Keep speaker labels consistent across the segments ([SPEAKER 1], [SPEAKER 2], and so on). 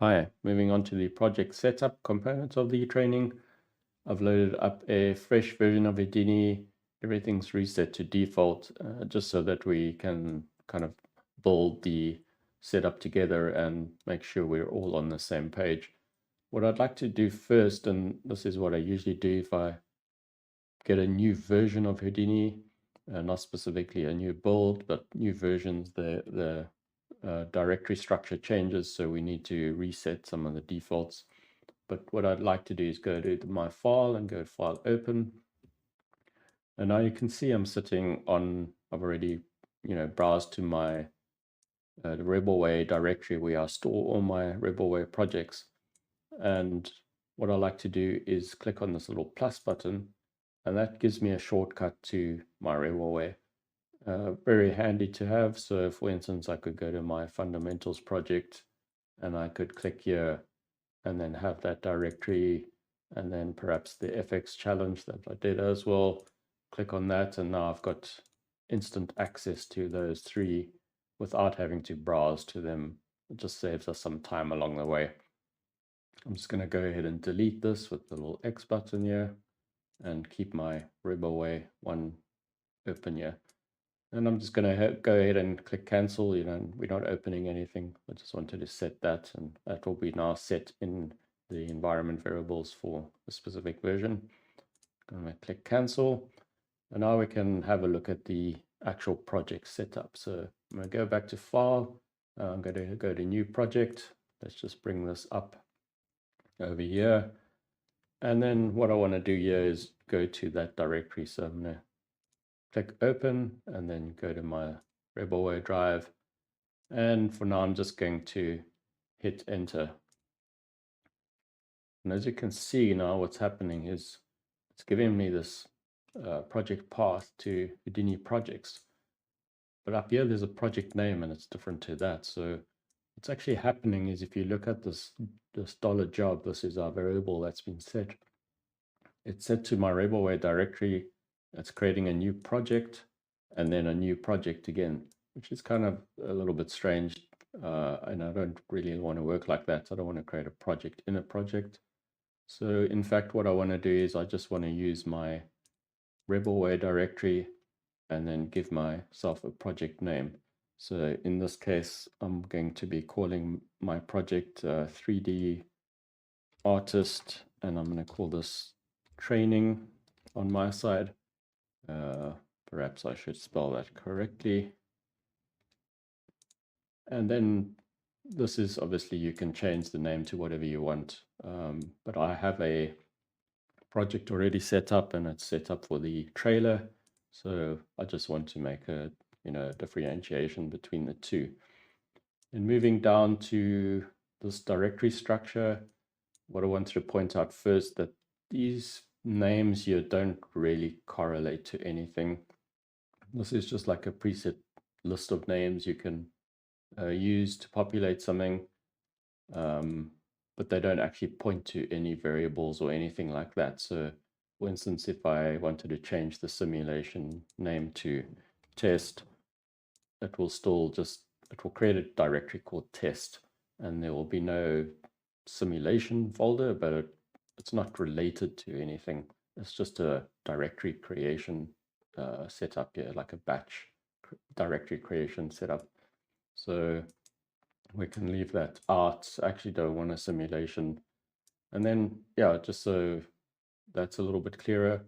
[SPEAKER 1] Hi, moving on to the project setup components of the training. I've loaded up a fresh version of Houdini. Everything's reset to default, just so that we can kind of build the setup together and make sure we're all on the same page. What I'd like to do first, and this is what I usually do if I get a new version of Houdini, not specifically a new build, but new versions, the directory structure changes, so we need to reset some of the defaults. But what I'd like to do is go to my file and go file open. And now you can see I'm sitting on, I've already, browsed to my the Rebelway directory where I store all my Rebelway projects. And what I like to do is click on this little plus button, and that gives me a shortcut to my Rebelway. Very handy to have. So for instance, I could go to my fundamentals project and I could click here and then have that directory, and then perhaps the FX challenge that I did as well. Click on that, and now I've got instant access to those three without having to browse to them. It just saves us some time along the way. I'm just going to go ahead and delete this with the little X button here and keep my Rebelway one open here. And I'm just going to go ahead and click cancel. We're not opening anything. I just wanted to set that, and that will be now set in the environment variables for a specific version. I'm going to click cancel. And now we can have a look at the actual project setup. So I'm going to go back to file. I'm going to go to new project. Let's just bring this up over here. And then what I want to do here is go to that directory. So I'm going to click open and then go to my Rebelway drive. And for now, I'm just going to hit enter. And as you can see now, what's happening is it's giving me this project path to Houdini projects. But up here, there's a project name and it's different to that. So what's actually happening is if you look at this $job, this is our variable that's been set. It's set to my Rebelway directory. It's creating a new project and then a new project again, which is kind of a little bit strange. And I don't really want to work like that. I don't want to create a project in a project. So in fact, what I want to do is I just want to use my Rebelway directory and then give myself a project name. So in this case, I'm going to be calling my project 3D artist, and I'm going to call this training on my side. Perhaps I should spell that correctly. And then this is obviously, you can change the name to whatever you want. But I have a project already set up and it's set up for the trailer. So I just want to make a differentiation between the two. And moving down to this directory structure, what I wanted to point out first that these names here don't really correlate to anything. This is just like a preset list of names you can use to populate something, but they don't actually point to any variables or anything like that. So for instance, if I wanted to change the simulation name to test, it will create a directory called test, and there will be no simulation folder, but it's not related to anything. It's just a directory creation setup here, like a batch directory creation setup. So we can leave that out. I actually don't want a simulation. And then, yeah, just so that's a little bit clearer.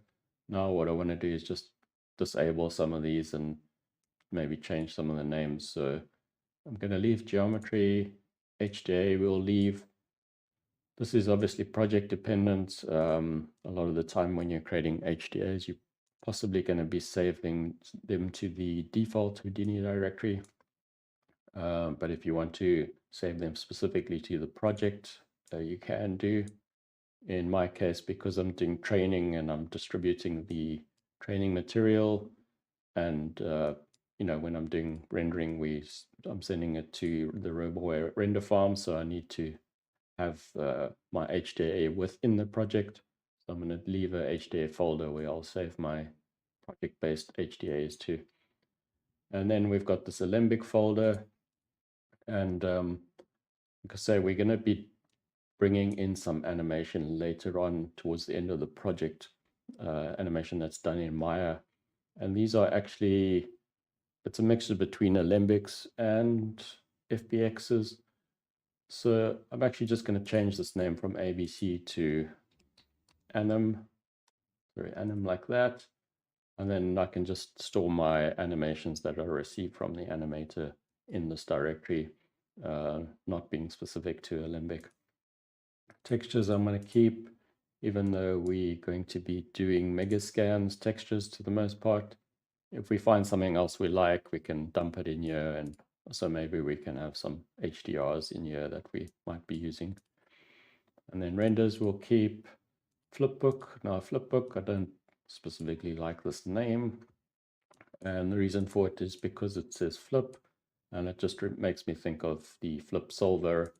[SPEAKER 1] Now what I want to do is just disable some of these and maybe change some of the names. So I'm going to leave geometry, HDA we'll leave. This is obviously project dependent. A lot of the time when you're creating HDAs, you're possibly going to be saving them to the default Houdini directory. But if you want to save them specifically to the project, you can do. In my case, because I'm doing training and I'm distributing the training material, and when I'm doing rendering, I'm sending it to the Rebelway render farm, so I need to have my HDA within the project. So I'm going to leave a HDA folder where I'll save my project-based HDAs to. And then we've got this Alembic folder, and like I say, we're going to be bringing in some animation later on towards the end of the project, animation that's done in Maya. And these are actually, it's a mixture between Alembics and FBXs. So I'm actually just going to change this name from ABC to Anim, Anim like that. And then I can just store my animations that I received from the animator in this directory, not being specific to Alembic. Textures I'm going to keep, even though we're going to be doing Megascans textures to the most part. If we find something else we like, we can dump it in here, and so maybe we can have some HDRs in here that we might be using. And then renders we'll keep. Flipbook, now Flipbook, I don't specifically like this name, and the reason for it is because it says flip, and it just makes me think of the flip solver,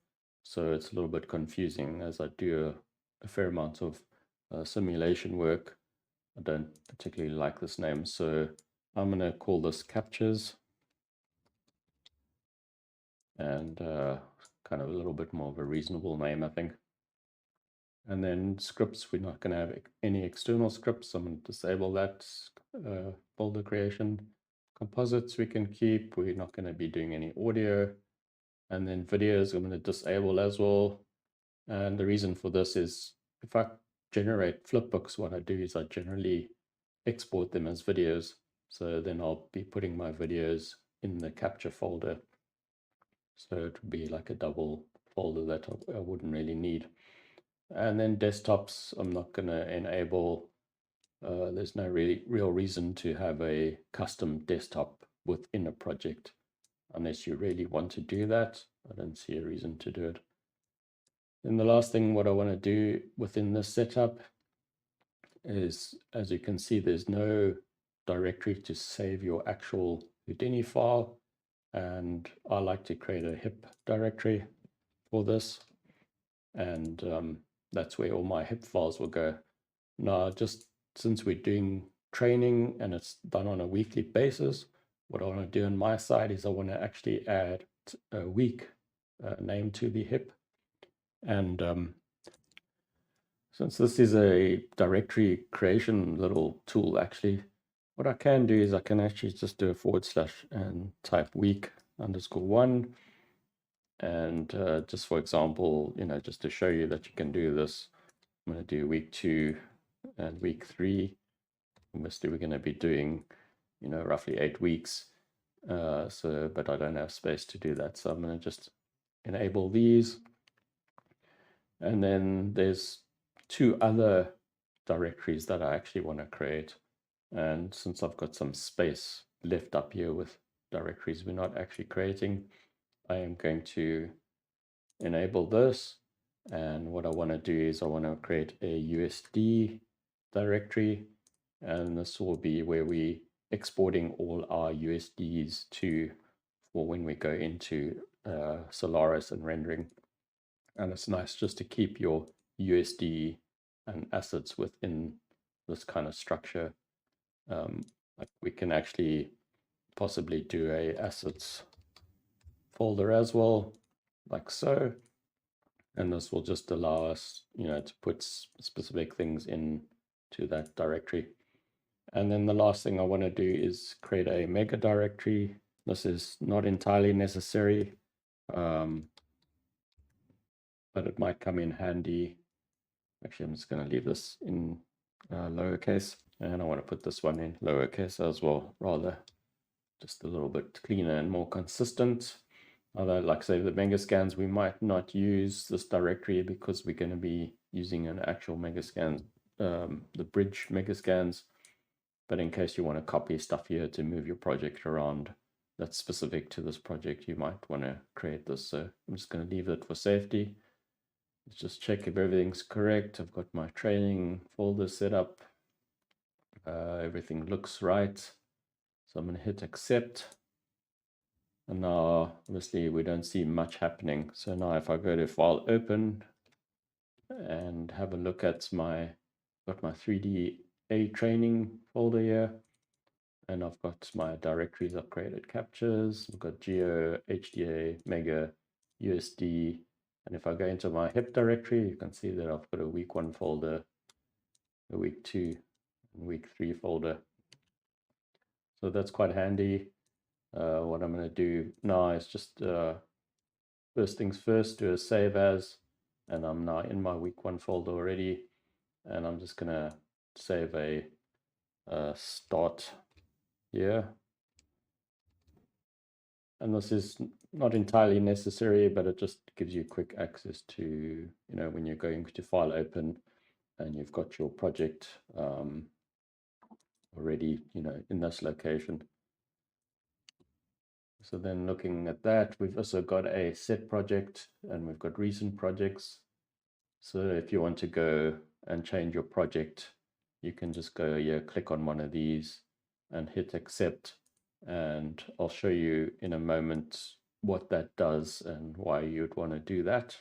[SPEAKER 1] so it's a little bit confusing. As I do a fair amount of simulation work, I don't particularly like this name, so I'm going to call this captures, and kind of a little bit more of a reasonable name, I think. And then scripts, we're not going to have any external scripts. I'm going to disable that folder creation. Composites we can keep. We're not going to be doing any audio. And then videos I'm going to disable as well. And the reason for this is if I generate flipbooks, what I do is I generally export them as videos. So then I'll be putting my videos in the capture folder. So it would be like a double folder that I wouldn't really need. And then desktops, I'm not going to enable. There's no real reason to have a custom desktop within a project unless you really want to do that. I don't see a reason to do it. And the last thing what I want to do within this setup is, as you can see, there's no directory to save your actual Houdini file. And I like to create a HIP directory for this. And that's where all my HIP files will go. Now, just since we're doing training and it's done on a weekly basis, what I want to do on my side is I want to actually add a week name to the HIP. And since this is a directory creation little tool, actually, what I can do is I can actually just do a / and type week_1. And just for example, just to show you that you can do this, I'm going to do week 2 and week 3. Obviously, we're going to be doing, roughly 8 weeks. But I don't have space to do that. So I'm going to just enable these. And then there's 2 other directories that I actually want to create. And since I've got some space left up here with directories we're not actually creating, I am going to enable this. And what I want to do is I want to create a USD directory. And this will be where we exporting all our USDs to for when we go into Solaris and rendering. And it's nice just to keep your USD and assets within this kind of structure. Like we can actually possibly do a assets folder as well, like so. And this will just allow us, to put specific things into that directory. And then the last thing I want to do is create a mega directory. This is not entirely necessary, but it might come in handy. Actually, I'm just going to leave this in lowercase, and I want to put this one in lowercase as well, rather just a little bit cleaner and more consistent. Although, like I say, the Megascans, we might not use this directory because we're going to be using an actual Megascan, the bridge Megascans. But in case you want to copy stuff here to move your project around that's specific to this project, you might want to create this. So I'm just going to leave it for safety. Let's just check if everything's correct. I've got my training folder set up. Everything looks right. So I'm going to hit accept. And now, obviously, we don't see much happening. So now if I go to File Open and have a look at got my 3DA training folder here. And I've got my directories, I've created captures, I've got Geo, HDA, Mega, USD, And if I go into my HIP directory, you can see that I've got a week 1 folder, a week 2, and week 3 folder. So that's quite handy. What I'm going to do now is just first things first, do a save as, and I'm now in my week 1 folder already, and I'm just going to save a start here. And this is not entirely necessary, but it just gives you quick access to, you know, when you're going to file open and you've got your project already, you know, in this location. So then looking at that, we've also got a set project and we've got recent projects. So if you want to go and change your project, you can just go here, click on one of these and hit accept. And I'll show you in a moment what that does and why you'd want to do that.